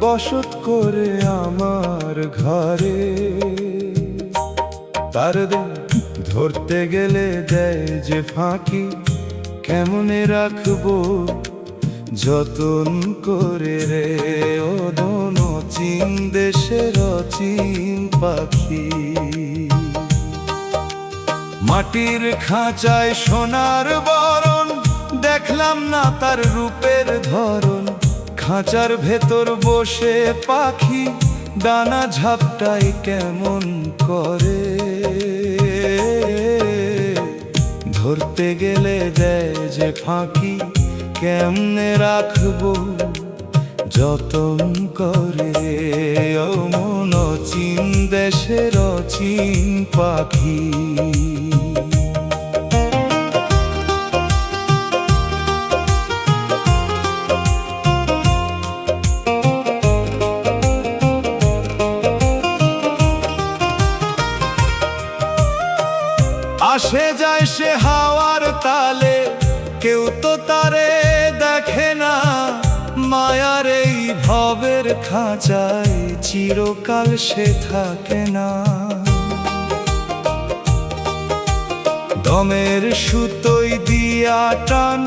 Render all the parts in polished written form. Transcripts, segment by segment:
বসত করে আমার ঘরে। তার ধরতে গেলে দেয় যে ফাঁকি, কেমনে রাখবো যতন করে রে। ও দোন অচিন দেশের অচিন পাখি, মাটির খাঁচায় সোনার বরণ, দেখলাম না তার রূপের ধরন। খাঁচার ভেতর বসে পাখি ডানা ঝাপটাই কেমন করে। ধরতে গেলে দেয় যে ফাঁকি, কেমনে রাখবো যতন করে। ও মন অচিন দেশের অচিন পাখি। আসে যায় সে হাওয়ার তালে, কেউ তো তারে দেখে না। মায়ার এই ভবের খাঁচায় চিরকাল সে থাকে না। দমের সুতোই দিয়া টান,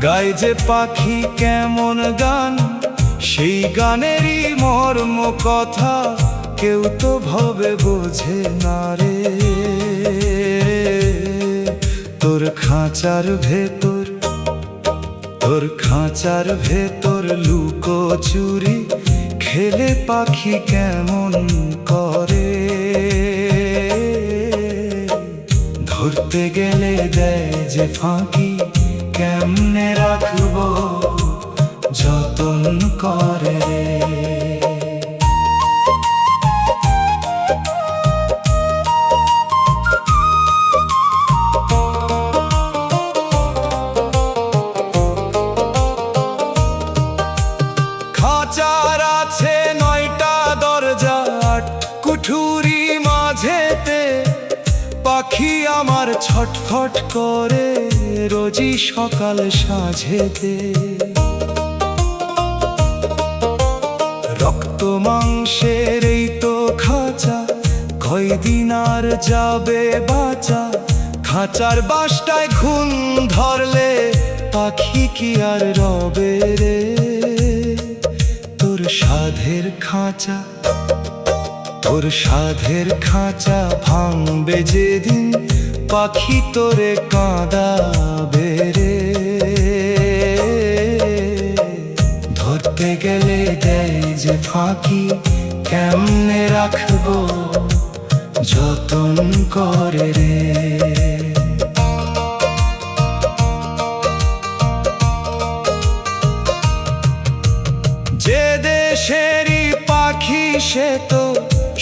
গায় যে পাখি কেমন গান। সেই গানেরই মর্ম কথা কেউ তো ভবে বোঝে না রে। তোর খাঁচার ভেতর, তোর খাঁচার ভেতর লুকো চুরি খেলে পাখি কেমন করে। ধরতে গেলে দেয় যে ফাঁকি, কেমনে রাখবো যতন করে। খাঁচার আছে 9টা দরজা, 8 কুঠুরি মাঝেতে। পাখি আমার ছটফট করে রোজই সকাল সাঁঝেতে। রক্ত মাংসের এই তো খাঁচা, কয়দিন আর যাবে বাঁচা। খাঁচার বাসটায় ঘুম ধরলে পাখি কি আর রবে রে। তোর সাধের খাঁচা, তোর সাধের খাঁচা ভাঙবে যেদিন, পাখি তোরে কাঁদাবে রে। ধরতে গেলে দেয় যে ফাঁকি, কেমনে রাখবো যতন করে রে। যে দেশেরই পাখি সে তো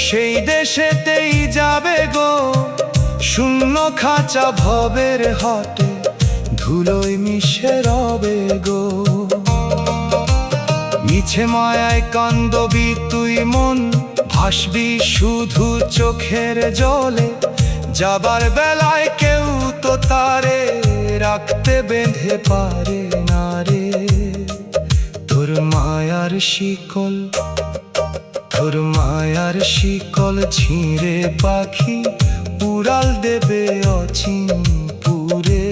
সেই দেশেতেই যাবে গো। শূন্য খাঁচা ভবের হটে, ধুলোয় মিশে রবে গো। মিছে মায়ায় কান্দবি তুই মন, ভাসবি শুধু চোখের জলে। যাবার বেলায় কেউ তো তারে রাখতে বেঁধে পারে না রে। তোর মায়ার শিকল, তোর মায়ার শিকল ছিঁড়ে পাখি উড়াল দেবে অচিন পুরে।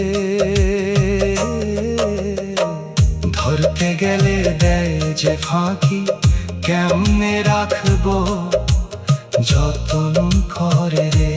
ধরতে গেলে দেয় যে ফাঁকি, কেমনে রাখবো যতন করে রে।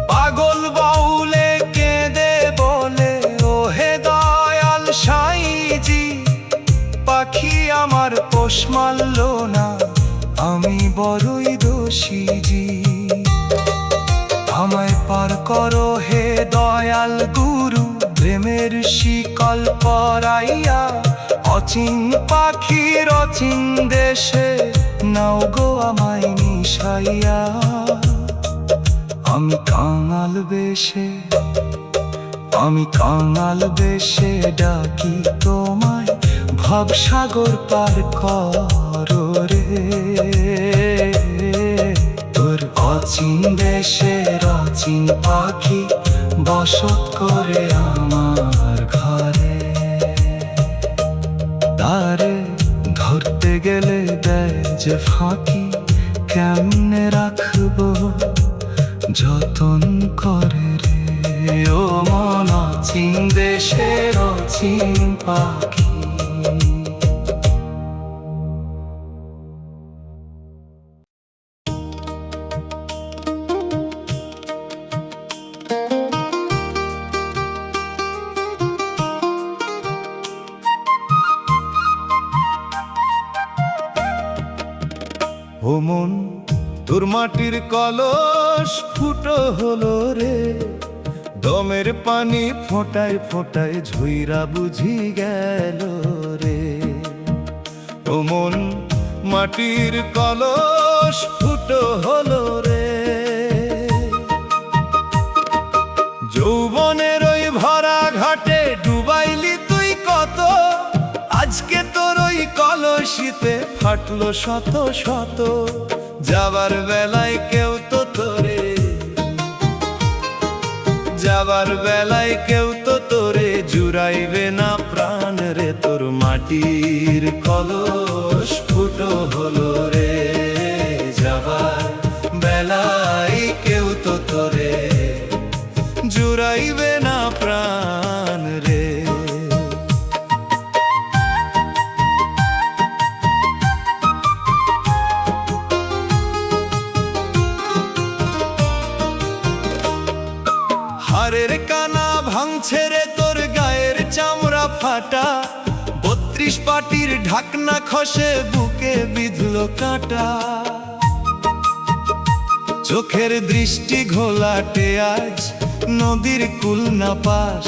পাগল বাউলে কেঁদে বলে ও হে দয়াল সাইজি, পাখি আমার পোষ মানল না, আমি বড়ই দোষী জি। আমায় পার করো হে দয়াল গুরু, প্রেমের শিকল পরাইয়া। অচিন পাখির অচিন দেশে নাও গো আমায় মিশাইয়া। আমি কাঙাল বেশে, আমি কাঙাল বেশে ডাকি তোমায়, ভবসাগর পার করো রে। তোর অচিন দেশের অচিন পাখি বসত করে আমার ঘরে, তারে ধরতে গেলে দেয় যে ফাঁকি, কেমনে রাখবো যতন করে রে। ও মন অচিন দেশের অচিন পাখি। ও মন তোর মাটির কলস ফুটো হলো রে, দমের পানি ফোঁটায় ফোঁটায় ঝুইরা বুঝি গেল রে। ও মন মাটির কলস ফুটো হলো রে, যৌবনের ওই ভরা ঘাটে ডুবাইলি তুই কত, আজকে তোর ওই কলসিতে ফাটলো শত শত। যাবার বেলায় কেউ তো তোরে, যাবার বেলায় কেউ তো তোরে জুড়াইবে না প্রাণ রে। তোর মাটির কলস ফুটো হলো রে, যাবার বেলায় কেউ তো তোরে জুড়াইবে না প্রাণ রে। হারের কানা ভাঙছে রে তোর গায়ের চামড়া ফাটা, 32 পাটির ঢাকনা খসে বুকে বিঁধলো কাঁটা। চোখের দৃষ্টি ঘোলাটে আজ নদীর কুল না পাস,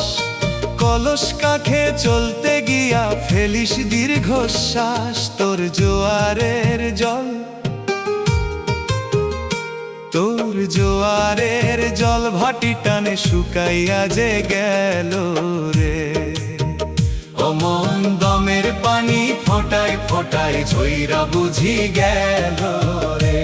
কলস কাঁখে চলতে গিয়া ফেলিস দীর্ঘশ্বাস। তোর জোয়ারের জল, তোর জোয়ারের জল ভাটি টানে শুকাইয়া যে গেল রে। ও মন দমের পানি ফোঁটায় ফোঁটায় ঝইরা বুঝি গেল রে।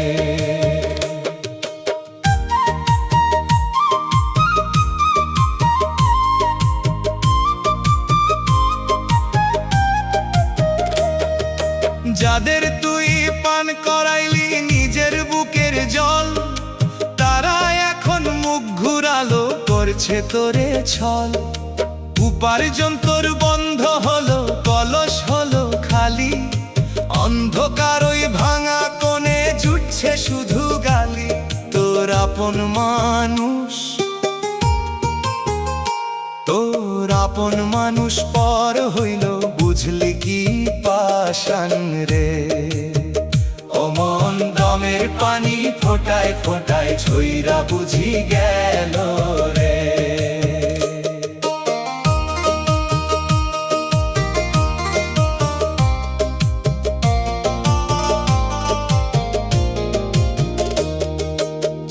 যাদের তুই পান করাইলি নিজের বুকের জল, তারা এখন মুখ ঘুরালো করছে তোরে ছল। উপার্জন তোর বন্ধ হলো, কলস হলো খালি, অন্ধকার ওই ভাঙা কোণে জুটছে শুধু গালি। তোর আপন মানুষ, তোর আপন মানুষ পর হইল বুঝলি কি পাষাণ রে। ও মন দমের পানি ফোঁটায় ফোঁটায় ঝইরা বুঝি গেল রে।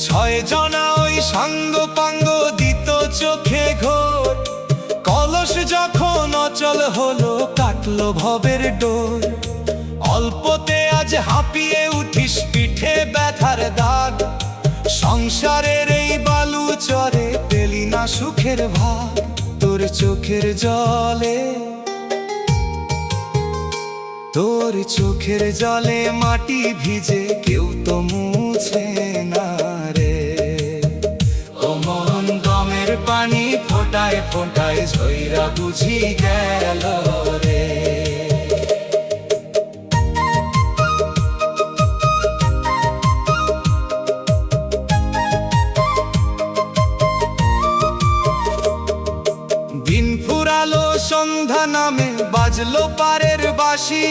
ছয় জনা ওই সাঙ্গ পাঙ্গ দিত চোখে ঘোর, কলস যখন অচল হলো কাটলো ভবের ডোর। অল্পতে আজ হাঁপিয়ে উঠিস পিঠে ব্যথার দাগ, সংসারের এই বালু চরে পেলি না সুখের ভাগ। তোর চোখের জলে, তোর চোখের জলে মাটি ভিজে কেউ তো মুছে না রে। ও মন দমের পানি ফোঁটায় ফোঁটায় ঝইরা বুঝি গেল রে। দিন ফুরালো সন্ধ্যা নামে বাজলো পারের বাঁশি,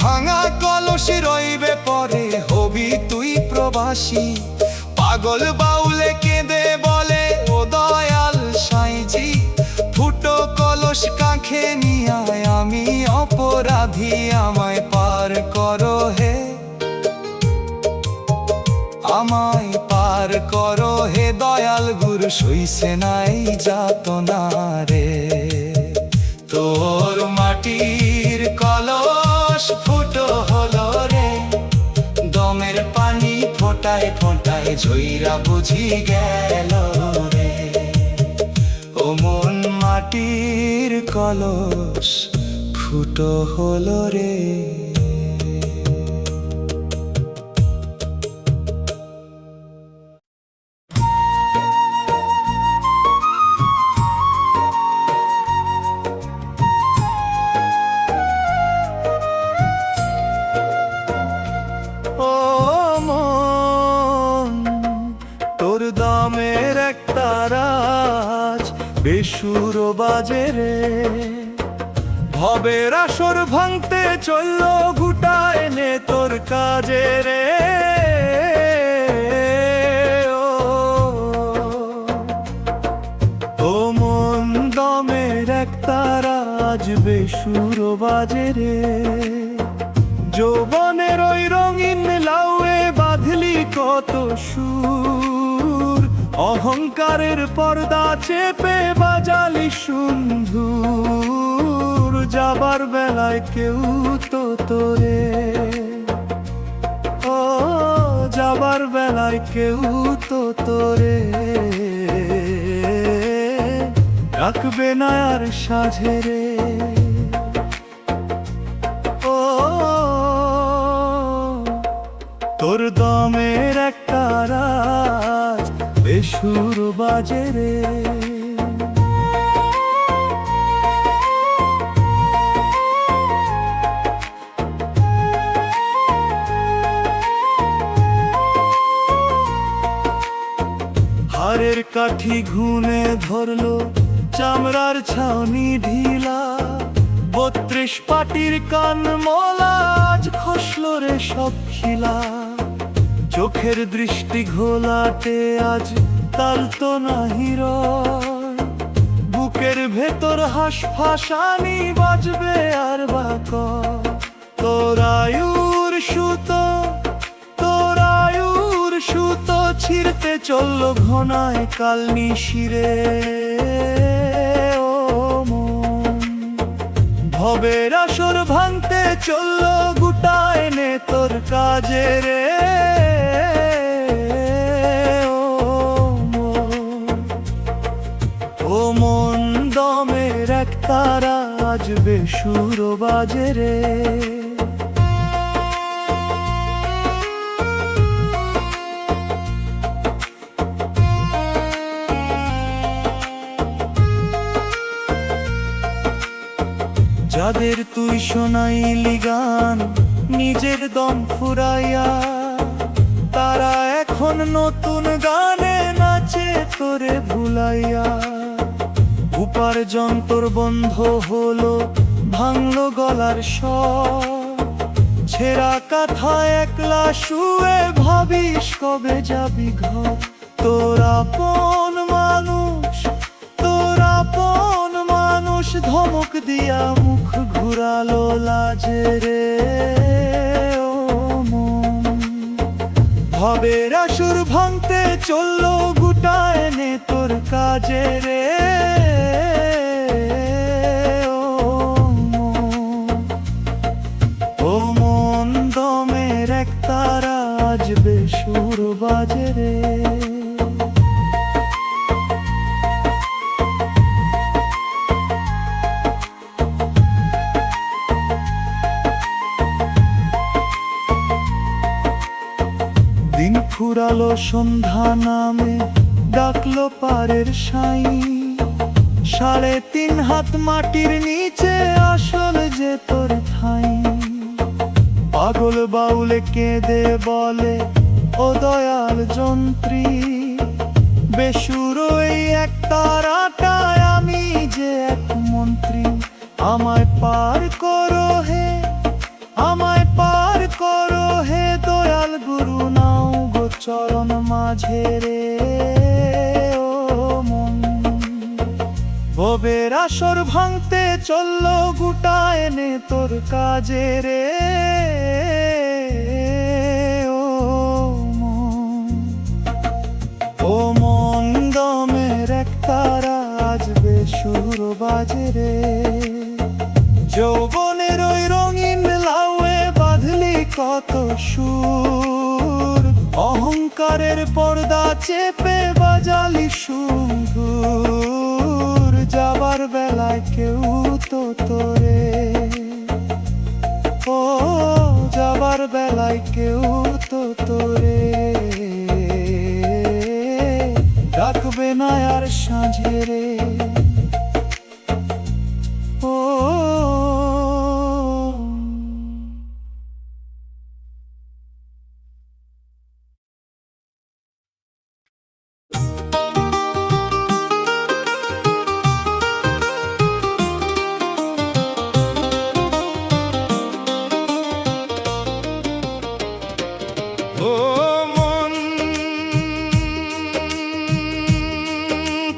ভাঙা কলসি রইবে পরে হবি তুই প্রবাসী। পাগল বাউলে কেঁদে বলে ও দয়াল সাইজি, ফুটো কলস কাঁখে নিয়ায় আমি অপরাধী, আমায় পার করো হে, আমায় পার করো হে দয়াল গুরু। সইছে নাই যাতনা রে। তোর মাটির কলস ফুটো হলো রে, দমের পানি ফোঁটা ফোঁটায় ফোঁটায় ঝইরা বুঝি গেল রে। ও মন মাটির কলস ফুটো হলো রে। ও মন তোর দামের একটা রাজ বেসুর বাজে রে। ভবের আসর ভাঙতে চলল ঘুটা এনে তোর কাজে রে। ও মন দমের একটা রাজ বেসুর বাজে রে। যৌবনের ওই রঙিন লাউয়ে বাঁধলি কত সুর, অহংকারের পর্দা চেপে বাজালি সুন্দর। যাবার বেলায় কেউ তো তোরে, ও যাবার বেলায় কেউ তো তোরে রাখবে না আর সাঝে রে। তোর দমের একটা রাজ বেসুর বাজে রে। হাড়ের কাঠি ঘুনে ধরলো, চামড়ার ছাউনি ঢিলা, 32 পাটির কান মোলা আজ খসলো রে সব খিলা। চোখের দৃষ্টি ঘোলাটে আজ তাল তো নাহি রয়, বুকের ভেতর হাঁসফাঁসানি বাজবে আর বাক। তোর আয়ুর সুতো, তোর আয়ুর সুতো ছিঁড়তে চলল ঘনায় কাল নিশিরে। ও মন ভবের আসর ভাঙতে চলল গুটা এনে তোর কাজে রে। ও মন দমের একটা রাজ বেসুর বাজে রে। যাদের তুই শোনাইলি গান নিজের দম ফুরাইয়া, তারা এখন নতুন গানে নাচে তোরে ভুলাইয়া। উপার্জন তোর বন্ধ হলো, ভাঙলো গলার স্বর, ছেঁড়া কাঁথা একলা শুয়ে ভাবিস কবে যাবি ঘর। তোর আপন মানুষ, তোর আপন মানুষ ধমক দিয়া মুখ ঘুরালো লাজে রে। ও মন ভবের আসর ভাঙতে চললো গুটা এনে তোর কাজে রে। ও মন দমের একটা রাজ বেসুর বাজে রে। দিন ফুরালো সন্ধ্যা নামে ডাকলো পারের সাই, 3.5 হাত মাটির নিচে আসল যে তোর ঠাই। পাগল বাউলে কেঁদে বলে ও দয়াল যন্ত্রী, বেসুর এই একটা রাটায় আমি যে এক মন্ত্রী। আমায় পার করো হে, আমায় পার করো হে দয়াল গুরু, নাও গো চরণ মাঝে রে। ও মন ভবের আসর ভাঙতে চললো গুটা এনে তোর কাজে রে। ও মন, ও মন দমের একটা রাজ বেসুর বাজে রে। যৌবনের ওই রঙিন লাউয়ে বাঁধলি কত সুর, অহংকারের পর্দা চেপে বাজালি সুন্দর, যাবার বেলায় কেউ তো তোরে, ও যাবার বেলায় কেউ তো তোরে ডাকবে না আর সাঁঝেরে। ও ও মন,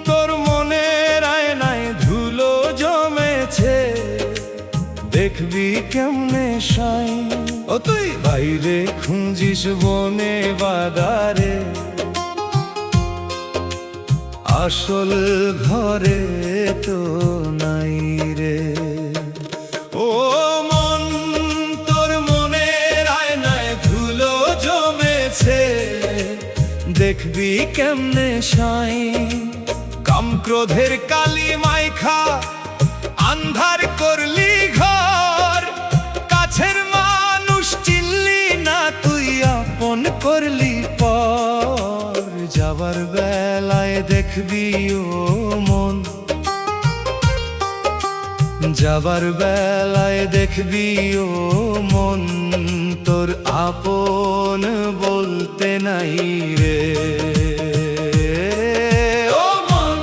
তোর মনের আয়নায় ধুলো জমেছে, দেখবি কেমনে সাই। ও তুই বাইরে খুঁজিস বনে বাদারে, আসল ঘরে তো নাই রে। ও মন, তোর মনের আয়নায় ধুলো জমেছে, দেখবি কেমনে সাই। কাম ক্রোধের কালি মাইখা আন্ধার করলি ঘর, কাছের মানুষ চিনলি না তুই আপন করলি পর। যাবার বেলায় দেখবি ও মন, যাবার বেলায় দেখবি ও মন, তোর আপন বলতে নাই রে। ও মন,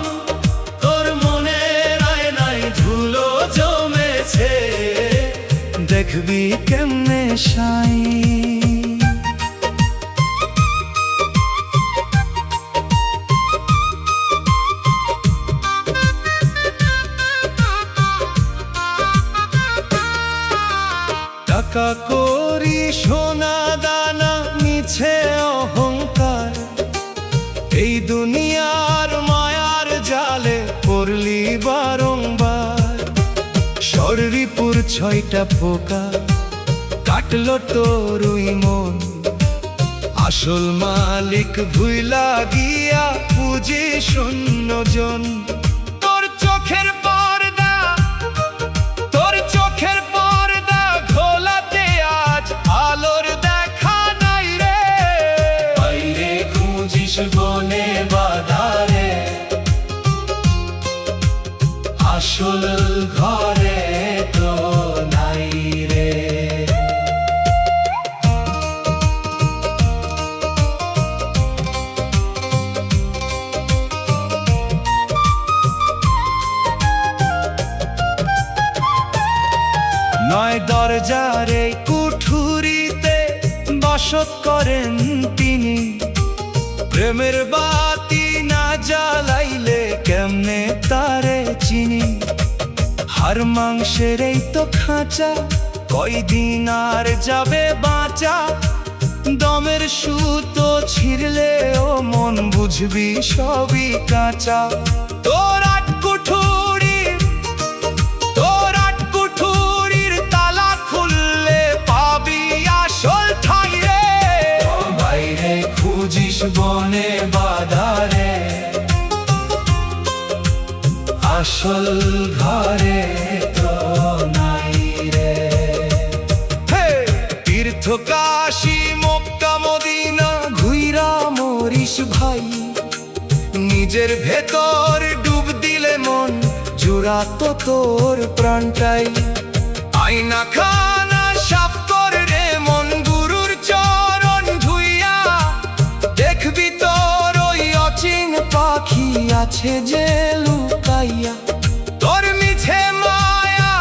তোর মনের আয়নায় ধুলো জমেছে, দেখবি কেমনে সাই। টাকা করি সোনা দানা মিছে অহংকার, এই দুনিয়ার মায়ার জালে পড়লি বারংবার। শরীরপুর 6টা পোকা কাটলো তোর ওই মন, আসল মালিক ভুইলা গিয়া পুঁজি শূন্যজন। তোর চোখের পর্দা, তোর চোখের পর্দা ঘোলাতে আজ আলোর দেখা নাই রে। বাইরে খুঁজিস বনে বাদারে, আসল ঘরে তো নাই রে। নয় দরজার এই কুঠুরিতে বাসত করেন তিনি, প্রেমের বাতি না জ্বালাইলে কেমনে তারে চিনি। হাড় মাংসের এই তো খাঁচা, কয়দিন আর যাবে বাঁচা। দমের সুতো ছিঁড়লে ও মন বুঝবি সবই কাঁচা। তোর আট কুঠুরি, তোর আট কুঠুরির তালা খুললে পাবি আসল ঠাই রে। বাইরে খুঁজিস বনে বাদারে, আসল ঘরে তো নাই রে। তীর্থ কাশী মক্কা মদিনা ঘুইরা মরিস ভাই, নিজের ভেতর ডুব দিলে মন জুড়াতো তোর প্রাণটাই। আয়না খানা সাফ করে রে মন, গুরুর চরণ ধুইয়া দেখবি তোর ওই অচিন পাখি আছে যে লুকাইয়া। তোর মিছে মায়া,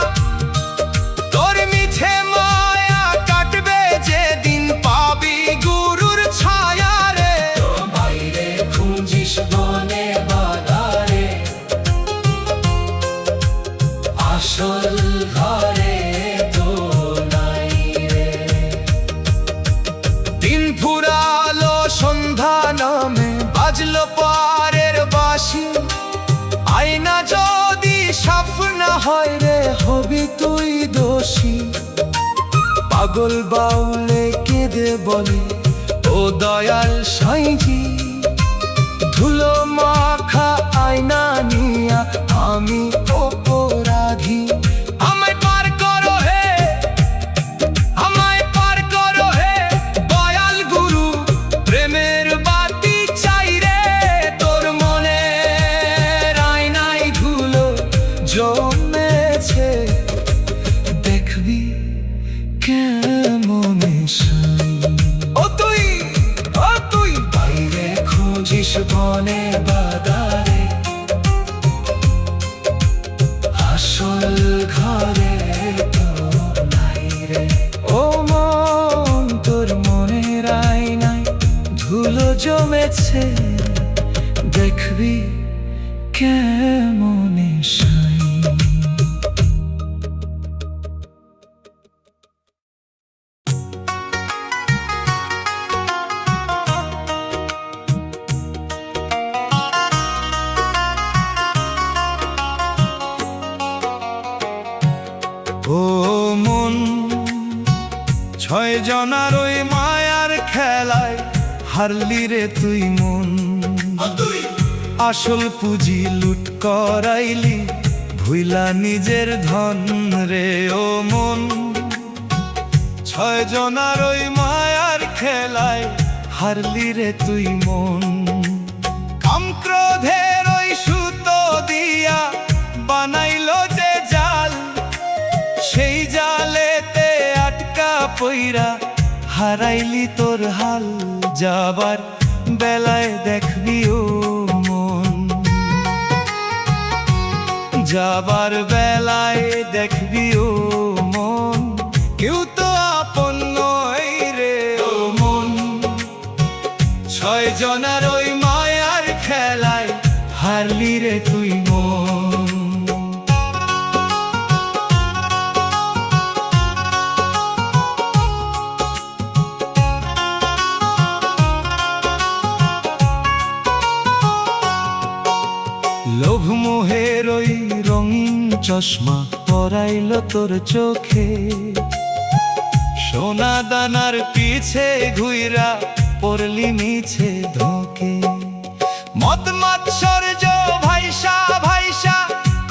তোর মিছে মায়া কাটবে যেদিন পাবি গুরুর ছায়া রে। বাইরে খুঁজিস বনে বাদারে, আসল ঘরে তো নাই রে। দিন ফুরালো সন্ধ্যা নামে বাজলো পারের বাঁশি, আয়না যদি সাফ না হয় রে হবি তুই দোষী। পাগল বাউলে কেঁদে বলে ও ও দয়াল সাইজি, ধুলো মাখা আয়না নিয়া আমি অপরাধী। আমায় পার করো হে, আমায় পার করো হে দয়াল গুরু, প্রেমের বাতি চাই রে তোর মনে। আয়নায় ধুলো জমেছে, দেখবি কেমন সাই। ও তুই বাইরে খুঁজিস বনে বাদারে, আসল ঘরে তো নাই রে। ও মন, তোর মনের আয়নায় ধুলো জমেছে, দেখবি কেমন সাই। ও মন, ছয় জনার ওই মায়ার খেলায় হারলি রে তুই মন। আসল পুঁজি লুট করাইলি, ভুইলা নিজের ধন রে। ও মন, ছয় জনার ওই মায়ার খেলায় হারলি রে তুই মন। কাম ক্রোধের ওই সুতো দিয়া বানাইলো যে জাল, সেই জালেতে আটকা পইরা হারাইলি তোর হাল। যাবার বেলায় দেখবি ও মন, যাবার বেলায় দেখবি ও মন, কেউ তো আপন নয় রে। ও মন, ছয় জনার ওই মায়ার খেলায় হারলি রে তুই মন। লোভ মোহের ওই রঙিন চশমা পরাইল তোর চোখে, সোনা দানার পিছে ঘুইরা পড়লি মিছে ধোকে। মদ মাৎসর্য ভাইসা ভাইসা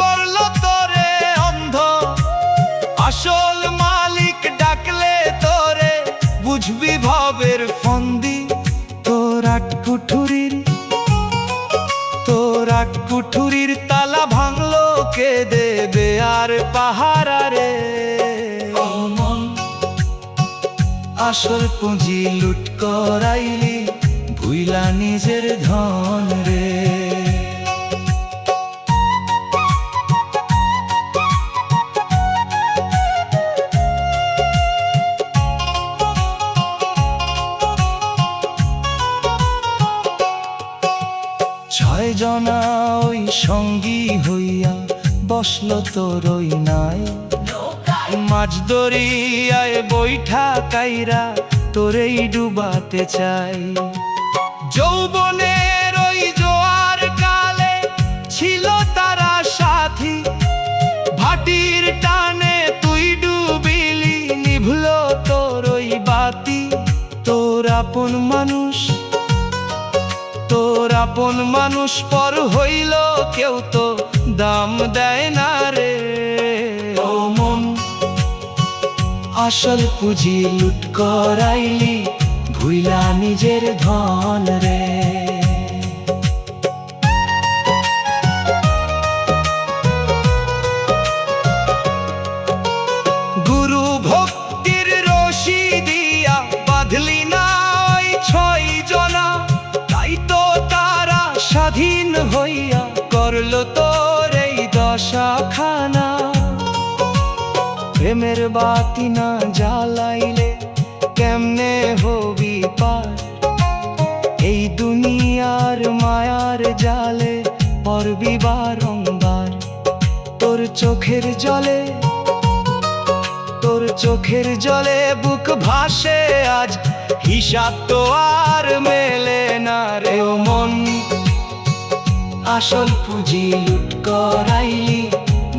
করলো তোরে অন্ধ, আসল মালিক ডাকলে তোরে বুঝবি ভবের ফন্দি। তোর আট কুঠুরির তালা ভাঙলো কে দেবে আর পাহারা রে। ও মন, আসল পুঁজি লুট করাইলি, ভুইলা নিজের ধন রে। ছয় জনা ওই সঙ্গী হইয়া বসলো তোর ওই নাই, মাঝ দরিয়ায় বৈঠা কাইরা তোরেই ডুবাতে চাই। যৌবনের ওই জোয়ার কালে ছিল তারা সাথী, ভাটির টানে তুই ডুবিলি, নিভলো তোর ওই বাতি। তোর আপন মানুষ, তোর আপন মানুষ পর হইল, কেউ তো দাম দেয় না রে। ও মন, আসল পুঁজি লুট করাইলি, ভুইলা নিজের ধন রে। গুরু ভক্তির রশি দিয়া বাঁধলি না ওই ছয় জনা, তাই তো তারা স্বাধীন হইয়া করলো তোর এই দশাখানা। প্রেমের বাতি না জ্বালাইলে কেমনে হবি পার, এই দুনিয়ার মায়ার জালে পড়বি বারংবার। তোর চোখের জলে, তোর চোখের জলে বুক ভাসে আজ, হিসাব তো আর মেলে না রে। ও মন, আসল পুঁজি লুট করাইলি,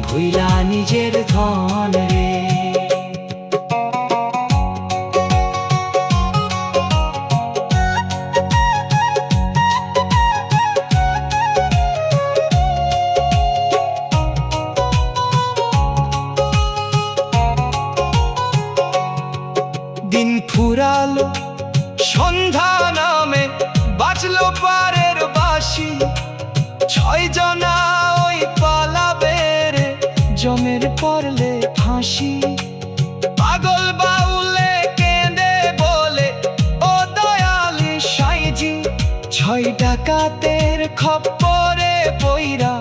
ভুইলা নিজের ধন রে। দিন ফুরালো, সন্ধ্যা নামে বাজলো পারের বাঁশি। 6 জনা ওই পালাবে রে, জমের পড়লে ফাঁসি। পাগল বাউলে কেঁদে বলে, ও দয়ালি সাইজি, 6 ডাকাতের খপ্পরে পইরা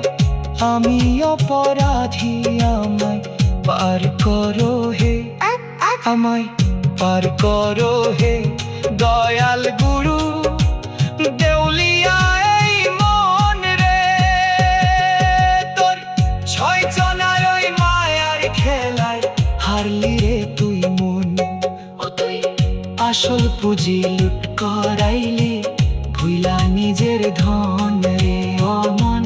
আমি অপরাধী। আমায় পার করো হে, আমায় পার করো হে দয়াল গুরু। দেউলিয়া এই মন রে, তোর 6 জনার ওই মায়ার খেলায় হারলি রে তুই মন। আসল পুঁজি লুট করাইলি, ভুইলা নিজের ধন রে অমন।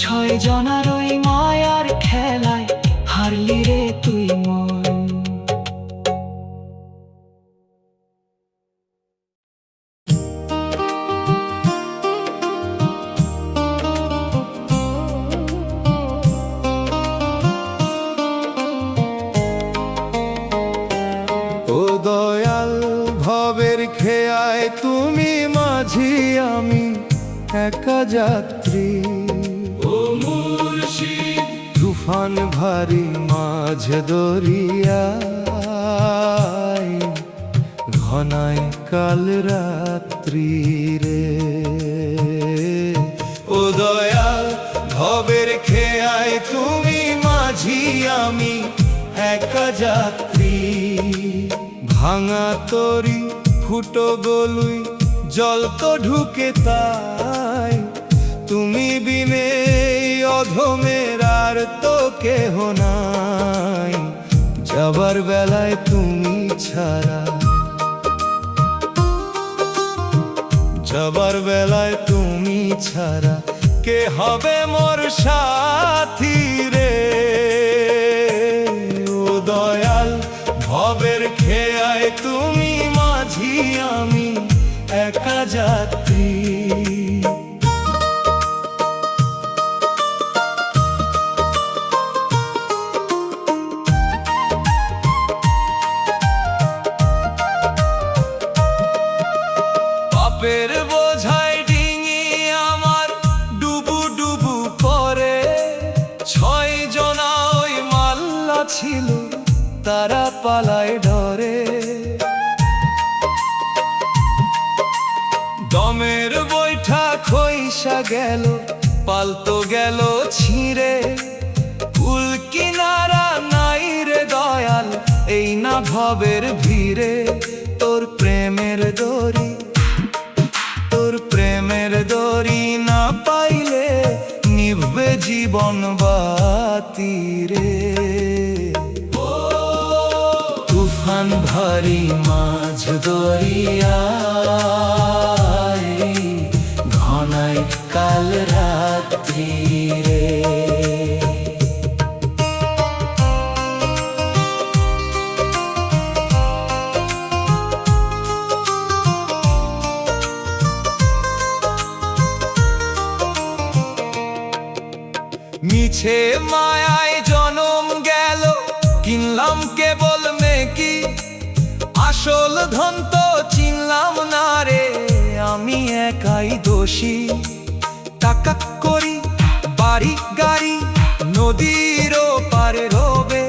6 জনার ওই মায়ার খেলায় হারলি রে তুই মন। ও দয়াল ভবের খেয়ায় তুমি মাঝি, আমি একা যাত্রী। ও মুর্শিদ তুফান ভারী মাঝ দরিয়ায়, ঘনায় কাল রাত্রি রে। ও দয়াল ভবের খেয়ায় তুমি মাঝি, আমি একা যাত্রী। ভাঙা তরি ফুটো গলুই জল তো ঢুকে তাই, তুমি বিনে অধমের আর তো কেহ নাই। যাবার বেলায় তুমি ছাড়া, যাবার বেলায় তুমি ছাড়া কে হবে মোর সাথী রে। ও দয়াল ভবের খেয়ায় তুমি মাঝি, আমি একা যাত্রী। পাপের বোঝায় ডিঙি আমার ডুবু ডুবু করে। 6 জনা ওই মাল্লা ছিল, তারা পালায় ডরে। দমের বৈঠা খইসা গেল, পালতো গেল ছিঁড়ে। কুল কিনারা নাই রে দয়াল, এই না ভবের ভিড়ে। তোর প্রেমের দড়ি, তোর প্রেমের দড়ি না পাইলে নিভবে জীবন বাতি রে। তুফান ভারী মাঝ দরিয়ায়, ঘনায় কাল রাত্রি রে। মিছে মায়ায় জনম গেল, কিনলাম কেবল মেকি। আসল ধন তো চিনলাম না রে, আমি একাই দোষী। টাকা করি বাড়ি গাড়ি নদীর পারে রবে,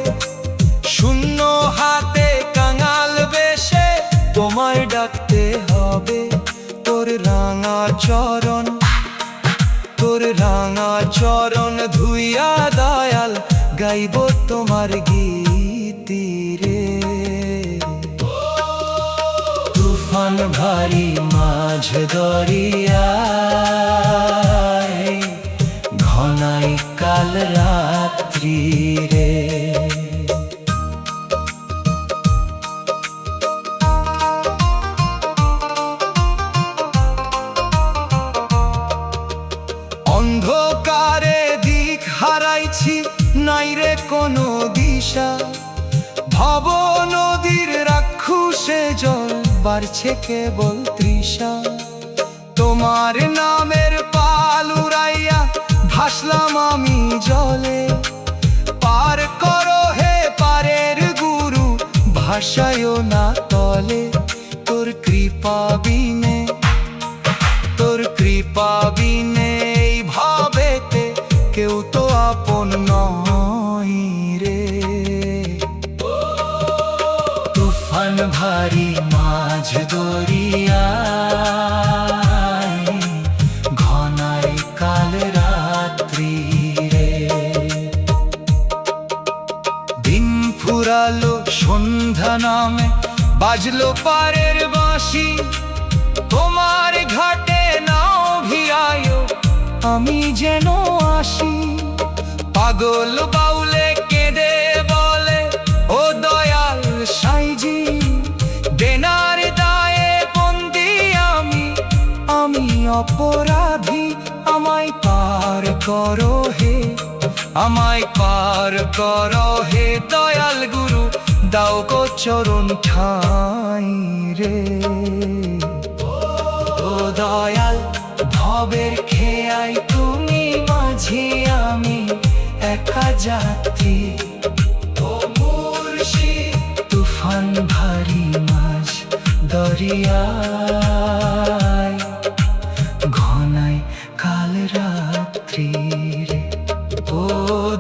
শূন্য হাতে কাঙাল বেশে তোমায় ডাকতে হবে। তোর রাঙা চরণ, তোর রাঙা চরণ ধুইয়া দয়াল গাইব তোমার গীতি রে। তুফান ভারী মাঝ দরিয়ায়, ঘনায় কাল রাত্রি রে। অন্ধকারে দিক হারাইছি, নাই রে কোনো দিশা। ভব নদীর রাক্ষসে জল বাড়ছে কেবল তৃষা। তোমার নামের পাল উড়াইয়া ভাসলাম আমি জলে। পার করো হে পারের গুরু, ভাষায়ও না তলে তোর কৃপা বিনে, তোর কৃপা বিনে এই ভাবেতে কেউ তো আপন নয় রে। তুফান ভারী মাঝ দরিয়ায় ঘনায় কাল রাত্রি রে। দিন ফুরালো সন্ধ্যা নামে বাজলো পারের বাঁশি, তোমার ঘাটে নাও ভিড়ায়ো আমি যেন আসি। পাগল বাউলে কেঁদে বলে ও দয়াল সাইজি, দেনার দায়ে বন্দি আমি, আমি অপরাধী, আমায় পার করো হে, আমায় পার করো হে দয়াল গুরু, দাও গো চরণ ঠাঁই রে। ও দয়াল ভবের খেয়াই তুমি মাঝি, আমি একা যাত্রী। ও মুর্শিদ তুফান ভারী মাঝ দরিয়ায় ঘনায় কাল রাত্রি রে। ও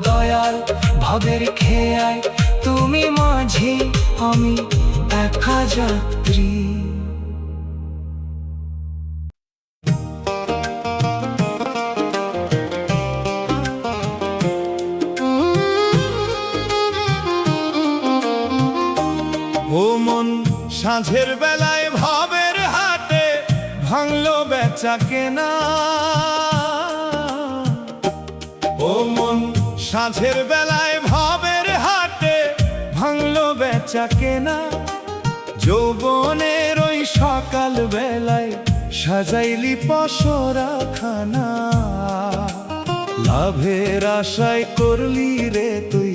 দয়াল ভবের খেয়াই তুমি মাঝি, আমি একা যাত্রী। ও মন সাঁঝের বেলায় ভবের হাটে ভাঙলো বেচা কেনা। ও মন সাঁঝের বেলায় ভবের হাটে ভাঙলো বেচা কেনা। যৌবনের ওই সকাল বেলায় সাজাইলি পসরা খানা। লাভের আশায় করলি রে তুই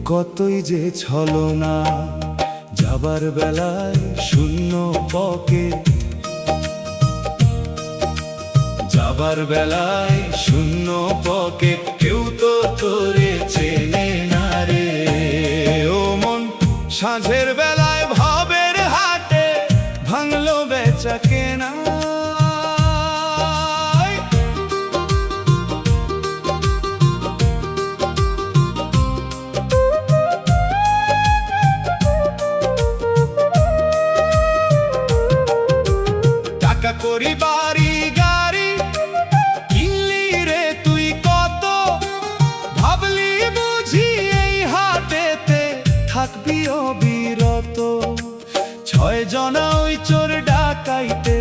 কতই যে ছলনা। যাবার বেলায় শূন্য পকেট, যাবার বেলায় শূন্য পকেট, কেউ তো তোরে চেনে না রে। ও মন সাঁঝের বেলায় ভবের হাটে ভাঙলো বেচা কেনা। টাকা করি বাড়ি গাড়ি কিনলি রে তুই কত, ভাবলি বুঝি এই হাটেতে থাকবি অবিরত। 6 জনা ওই চোর ডাকাইতে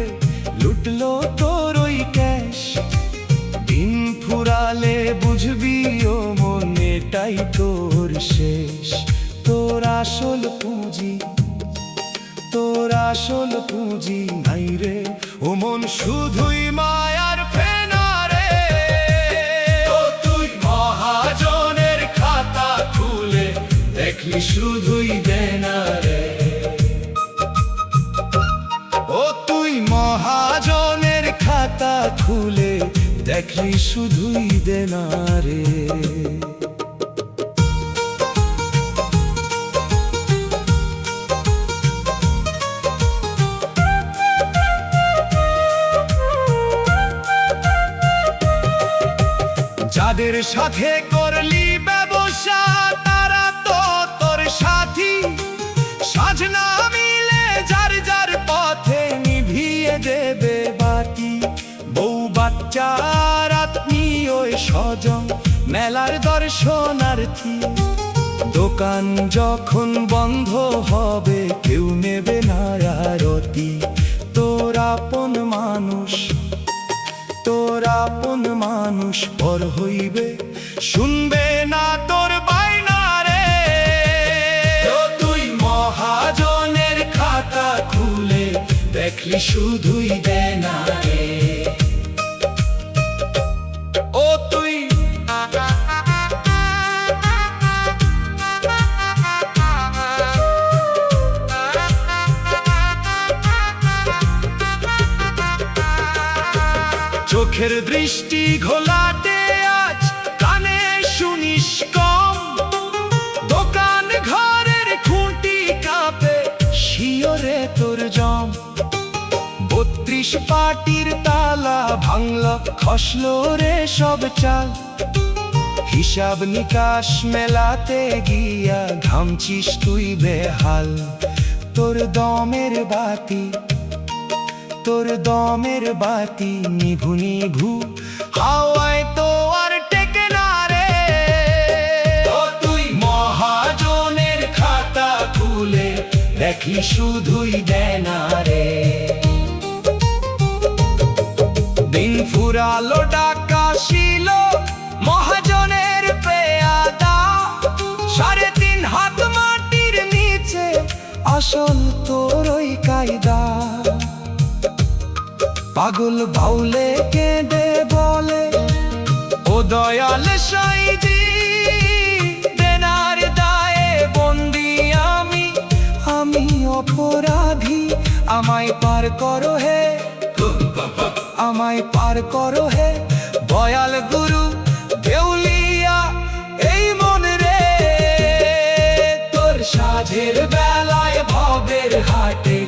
লুটলো তোর ওই ক্যাশ। দিন ফুরালে বুঝবি ও মন এটাই তোর শেষ। তোর আসল পুঁজি, তোর আসল পুঁজি নাই রে। ও মন শুধুই মায়ার ফেনা রে। ও তুই মহাজনের খাতা খুলে দেখলি শুধুই দেনা রে। ও তুই মহাজনের খাতা খুলে দেখলি শুধুই দেনা রে। যাদের সাথে করলি ব্যবসা তারা তো তোর সাথী। সাজ না মিলে যার যার পথে নিভিয়ে দেবে বাতি। বউ বাচ্চার আত্মীয় স্বজন মেলার দর্শনার্থী। দোকান যখন বন্ধ হবে কেউ নেবে না আরতি। তোর আপন মানুষ, তোর আপন মানুষ পর হইবে, শুনবে না তোর বাইনা রে। তুই মহাজনের খাতা খুলে দেখলি শুধুই দেনা রে। ও তুই চোখের দৃষ্টি ঘোলাটে আজ কানে শুনিস কম। দোকান ঘরের খুঁটি কাঁপে পুলিশ পাটির তালা ভাঙল, খসলো রে সব চাল। হিসাব নিকাশ মেলাতে গিয়া ঘামছিস তুই বেহাল। তোর দমের বাতি নিভু নিভু হাওয়ায় তো আর টেকে না রে। ও তুই মহাজনের খাতা খুলে দেখি শুধুই দেনা রে। দিন ফুরালো ডাকা ছিল মহাজনের পেয়াদা, 3.5 হাত মাটির নিচে আসল তোর ওই কায়দা। পাগল বাউলে কেঁদে বলে ও দয়াল সাইজি, দেনার দায়ে বন্দি আমি অপরাধী। আমায় পার করো হে, আমায় পার করো হে দয়াল গুরু দেউলিয়া এই মন রে। তোর সাঝের বেলায় ভবের হাটে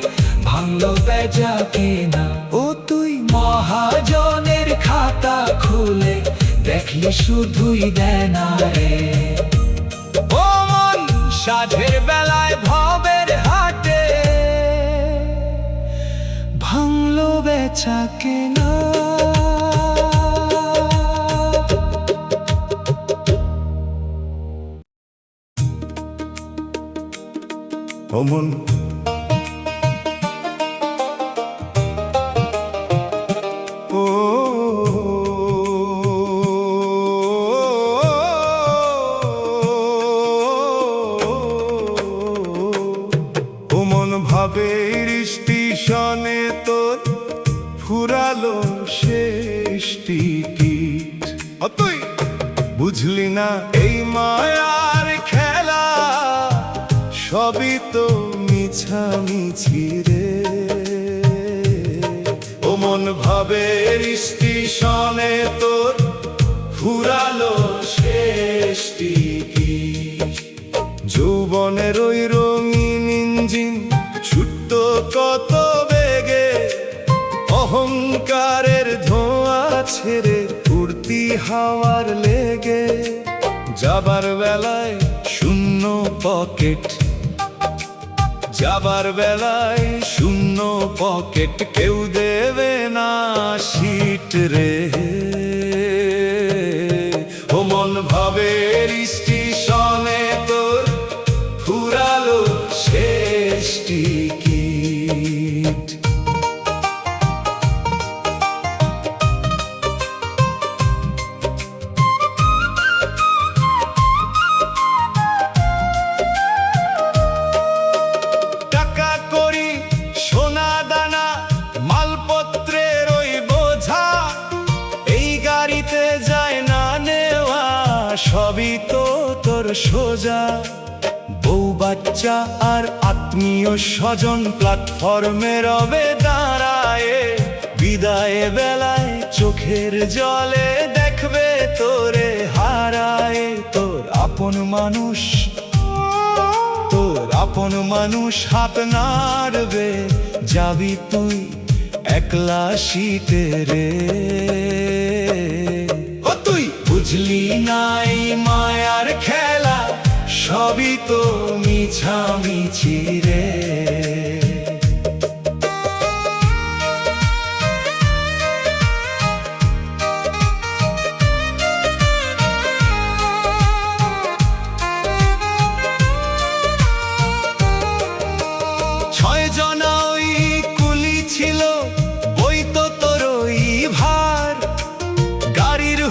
ভাঙলো বেচা কেনা। ও তুই মহাজনের খাতা খুলে দেখলি শুধুই দেনা রে। ও মন সাঝের বেলায় ভবের হাটে ভাঙলো বেচা কেনা। ও মন ভাবের স্টেশনে তোর ফুরালো শেষ টিকিট। তুই বুঝলি না এই মায়ার খেলা, সবই তো মিছামিছি রে। ও মন ভাবের স্টেশনে তোর ফুরালো শেষ টিকিট। যৌবনের ওই রঙিন ইঞ্জিন ছুটত কত বেগে, অহংকারের ধোঁয়া ছেড়ে উড়তি হাওয়ার লেগে। যাবার বেলায় শূন্য পকেট, যাবার বেলায় শূন্য পকেট, কেউ দেবে না সিট রে। ও মন ভাবের স্টেশনে তোর ফুরালো শেষ টিকিট। টাকা করি সোনা দানা মালপত্রের ওই বোঝা, এই গাড়িতে যায় না নেওয়া, সবই তো তোর সোজা। বউ বাচ্চা আর আত্মীয় স্বজন প্ল্যাটফর্মে রবে দাঁড়ায়, বিদায় বেলায় চোখের জলে দেখবে তোরে হারায়। তোর আপন মানুষ হাত নাড়বে, যাবি তুই একলা শীতে রে। ও তুই বুঝলি নাই মায়ার খেলা, সবই তো মিছামিছি রে।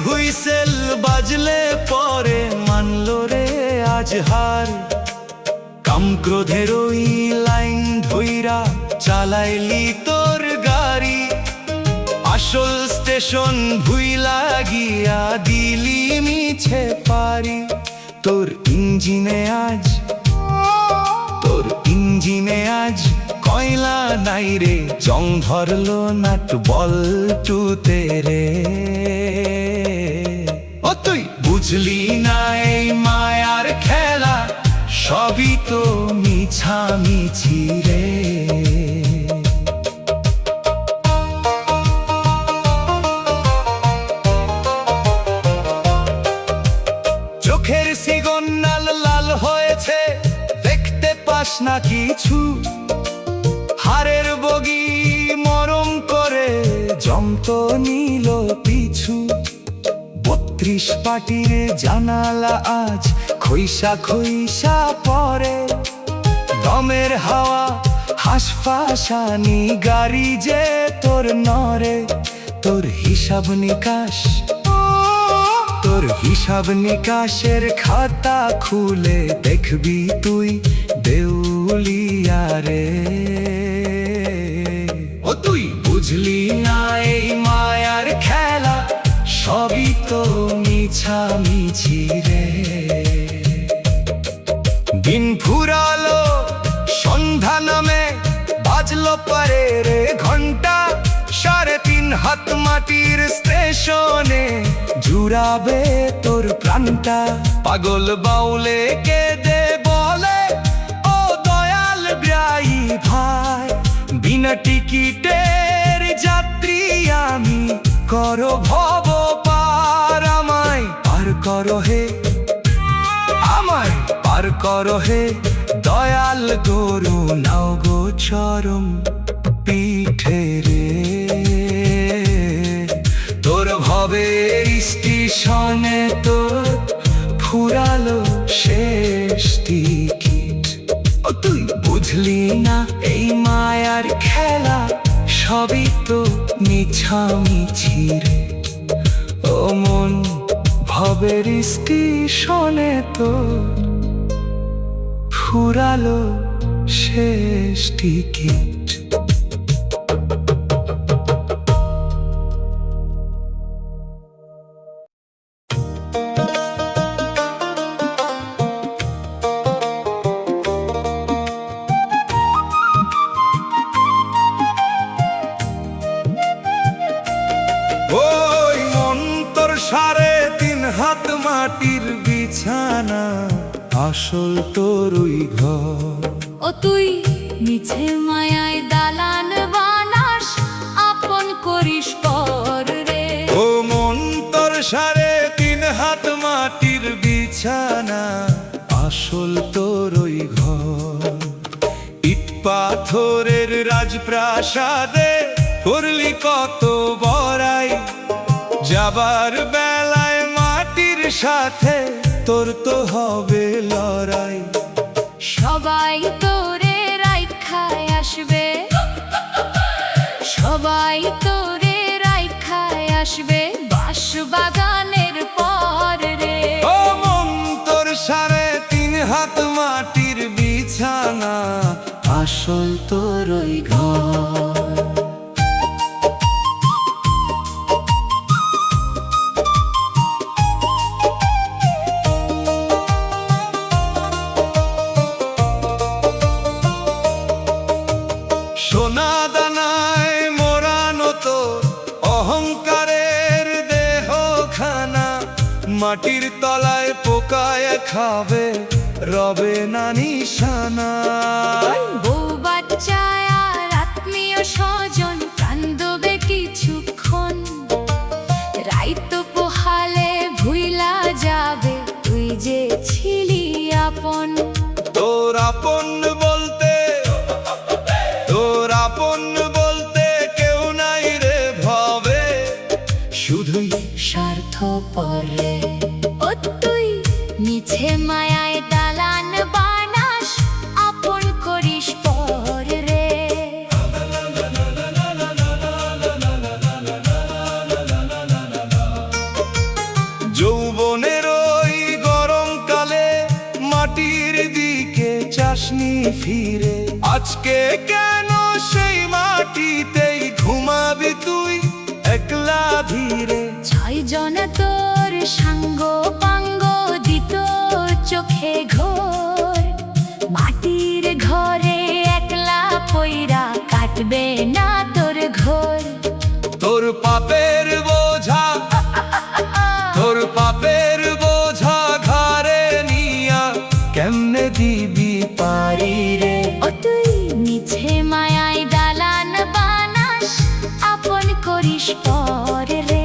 হুইসেল বাজলে পরে মানলো রে আজ হার। কাম ক্রোধের ওই লাইন ধইরা চালাইলি তোর গাড়ি, আসল স্টেশন ভুইলা গিয়া দিলি মিছে পারি। তোর ইঞ্জিনে আজ কয়লা নাই রে, জং ধরলো নাট বল্টুতে রে। ও তুই বুঝলি না এই মায়ার খেলা, সবই তো মিছামিছি রে। কত নিল পিছু। ৩২ পাটির জানালা আজ খইসা খইসা পরে, দমের হাওয়া হাসফাসানি গাড়ি যে তোর নরে। তোর হিসাব নিকাশ, তোর হিসাব নিকাশের খাতা খুলে দেখবি তুই দেউলিয়া রে। ও তুই বুঝলি না এই মায়ার খেলা, সবই তো মিছামিছি রে। দিন ফুরালো সন্ধ্যা নামে, বাজলো পারের ঘন্টা, ৩.৫ হাত মাটির স্টেশনে জুড়াবে তোর প্রাণটা। পাগল বাউলে কেঁদে বলে, ও দয়াল ব্যাই ভাই, বিনা টিকিটের যাত্রী আমি, করো ভব পার, আমায় পার করো হে, আমায় পার করো হে দয়াল গরু নাও গো চরম পিঠে রে। তোর ভবের স্টেশনে তোর ফুরালো শেষ টিকিট। ও তুই বুঝলি না এই মায়ার খেলা, সবই তো মিছামিছি রে। ও মন ভবের স্টেশনে তোর ফুরালো শেষ টিকিট। ওই মন তোর ৩.৫ হাত মাটির বিছানা, আসল তোর ওই ঘর। ও তুই মিছে মায়ায় দালান বানাস, আপন করিস পর রে। ও মন তোর ৩.৫ হাত মাটির বিছানা, আসল তোর ওই ঘর। ইট পাথরের রাজপ্রাসাদে করলি কত বড়াই, যাবার বেলায় মাটির সাথে তোর তো হবে লড়াই। সবাই তোরে রাইখায় আসবে, সবাই তোরে রাইখায় আসবে বাঁশ বাগানের পর রে। ও মন তোর ৩.৫ হাত মাটির বিছানা, আসল তোর ওই ঘর। সোনা দানায় মোড়ানো তোর অহংকারের দেহখানা, মাটির তলায় পোকায় খাবে রবে না নিশানা। বউ বাচ্চা আর আত্মীয় স্বজন কান্দবে কিছুক্ষণ, রাইতো পোহালে ভুইলা যাবে তুই যে ছিলি আপন। তোর আপন বলতে, তোর আপন বলতে কেউ নাই রে ভবে, শুধুই স্বার্থপর রে। ও তুই মিছে মায়ায় দালান বানাস, আপন করিস পর রে। যৌবনের ওই গরমকালে মাটির দিকে চাসনি ফিরে, আজকে কেন সেই মাটিতেই ঘুমাবি তুই একলা ধীরে। ৬ জন তোর সাঙ্গ পাঙ্গ দিত চোখে ঘোর, মাটির ঘরে একলা পইরা কাটবে না তোর ঘোর। তোর পাপের বোঝা, তোর পাপের বোঝা ঘাড়ে নিয়া কেমনে দিবি পারি রে। ও তুই মিছে মায়ায় দালান বানাস, আপন করিস পর রে।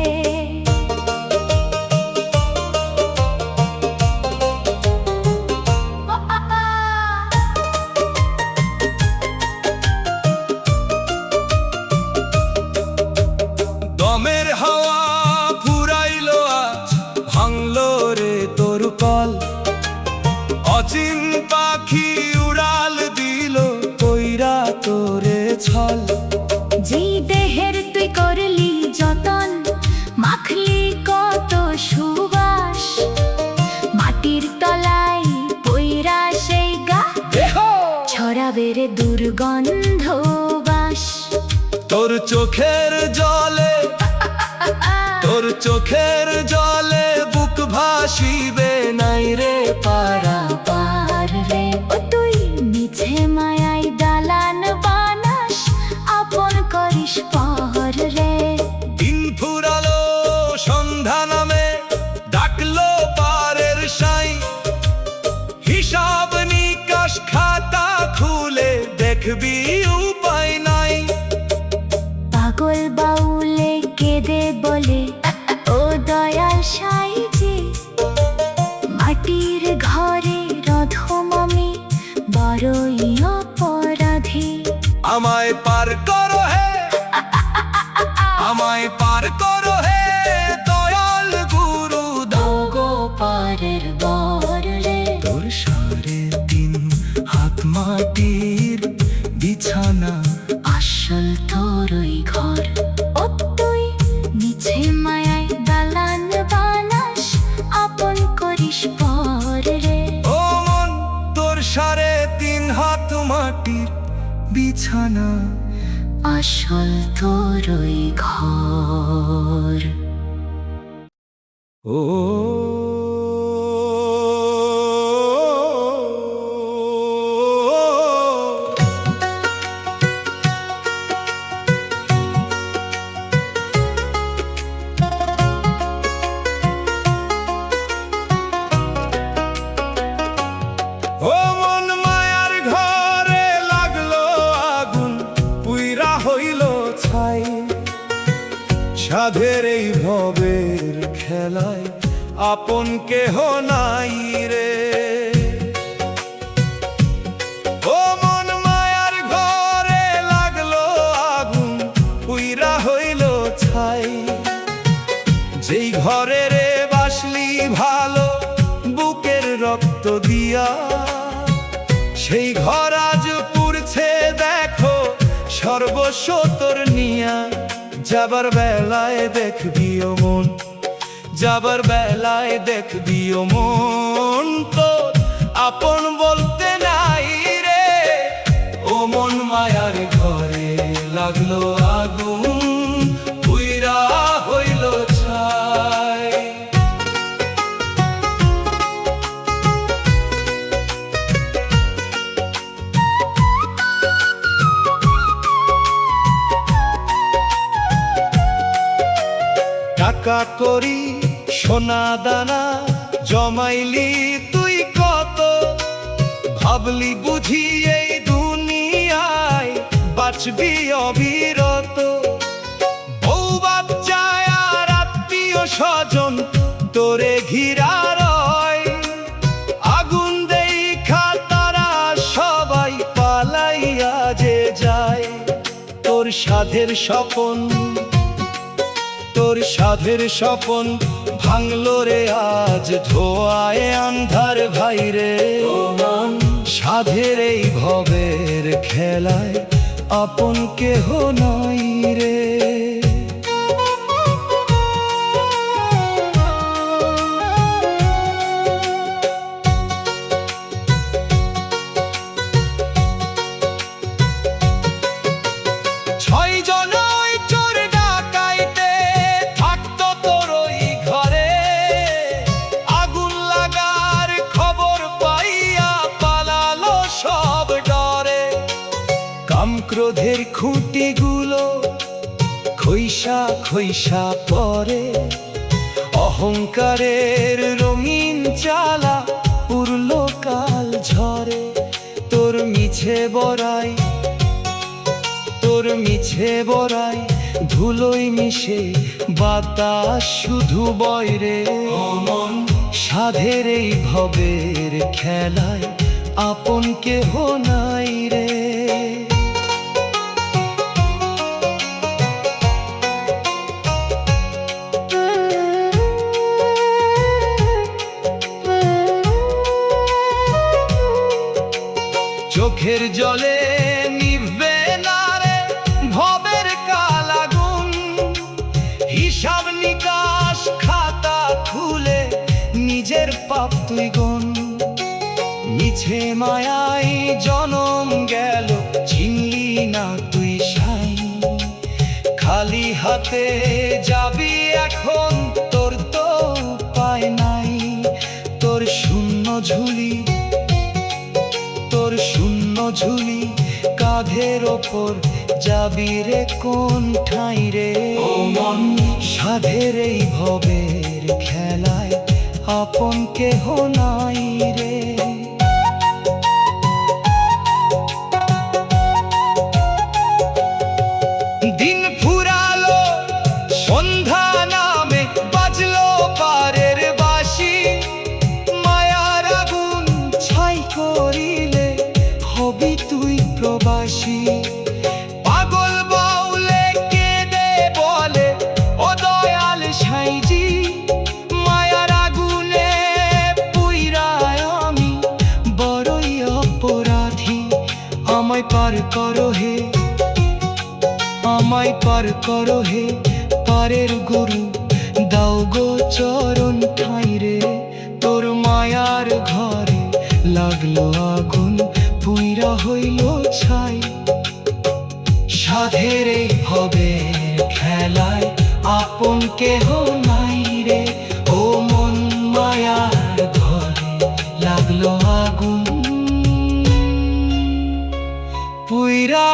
ছল। যেই দেহের তুই করলি যতন, মাখলি কত সুবাস, মাটির তলায় পইরা সেই গা দেহ ছড়াবে রে দুর্গন্ধ বাস। তোর চোখের জলে, তোর চোখের জলে বুক ভাসিবে নাই রে পারা। পার রে ও তুই মিছে মায়ায় দালান বানাস, আপন করিস পর রে। দিন ফুরালো সন্ধ্যা নামে, ডাকলো পারের সাই, হিসাব নিকাশ খাতা খুলে দেখবি উপায় নাই। পাগল বাউলে কেঁদে বলে ও দয়াল সাইজি, মাটির ঘরে রধম আমি বড়ই অপরাধী। আমায় পার করো হে, আমায় পার করো হে দয়াল গুরু দাও গো পারের বর রে। তোর 3.5 হাত মাটির বিছানা, আসল তোর ওই ঘর। ও তুই মিছে মায়ায় দালান বানাস, আপন করিস পর রে। ও মন তোর 3.5 হাত মাটির বিছানা, আসল তোর ওই ঘর। ও ও মন মায়ার ঘরে লাগলো আগুন, পুইরা হইল ছাই, সাধের এই ভবের খেলায় আপন কেহ নাই রে। ও মন মায়ার ঘরে লাগলো আগুন, পুইরা হইল ছাই, যেই ঘরে রে বাসলি ভালো বুকের রক্ত দিয়া, সেই ঘর আজ পুড়ছে দেখো সর্বস্ব তোর নিয়া। যাবার বেলায় দেখবি ও মন, যাবার বেলায় দেখবি ও মন, তোর আপন বলতে নাই রে। ও মন মায়ার ঘরে লাগলো আগুন, পুইরা হইল ছাই। টাকা করি সোনা দানা জমাইলি তুই কত, ভাবলি বুঝি এই দুনিয়ায় বাঁচবি অবিরত। বউ বাচ্চায় আর আত্মীয় স্বজন তোরে ঘিরা রয়, আগুন দেইখা তারা সবাই পালাইয়া যে যায়। তোর সাধের স্বপন, তোর সাধের স্বপন ভাঙলো রে আজ ধোয়ায় আন্ধার ভাই রে। সাধের এই ভবের খেলায় আপন কেহ নাই রে। ক্রোধের খুঁটিগুলো খৈসা খৈসা পরে, অহংকারের রঙিন চালা উড়ল কাল ঝরে। তোর মিছে বড়াই, তোর মিছে বড়াই ধুলোই মিশে বাতাস শুধু বয়রে। মন সাধের এই ভবের খেলায় আপন কেহ নাই রে। চোখের জলে নিভবে না রে মিছে মায়াই জনম গেল, চিনলি না তুই সাই। খালি হাতে যাবি এখন, তোর তো উপায় নাই। তোর শূন্য ঝুলি, তোর শূন্য ঝুলি কাঁধের ওপর যাবি রে কোন ঠাঁই রে। ও মন, সাধের এই ভবের খেলায় আপন কেহ নাই রে। দিন ফুরালো, সন্ধ্যা নামে বাজলো পারের বাঁশি। মায়ার আগুন ছাই করিলে হবি তুই প্রবাসী। পাগল বাউলে কেঁদে বলে, ও দয়াল সাইজি, মায়ার আগুনে পুইরায় আমি বড়ই অপরাধী। আমায় পার করো হে, আমায় পার করো হে, পারের গরু দাও গো চরণ ঠাঁই রে। তোর মায়ার ঘরে লাগলো আগুন, পুইরা হইল ছাই। সাধের এই ভবের খেলায় আপন কেহ নাই রে। ও মন, মায়ার ঘরে লাগলো আগুন, পুইরা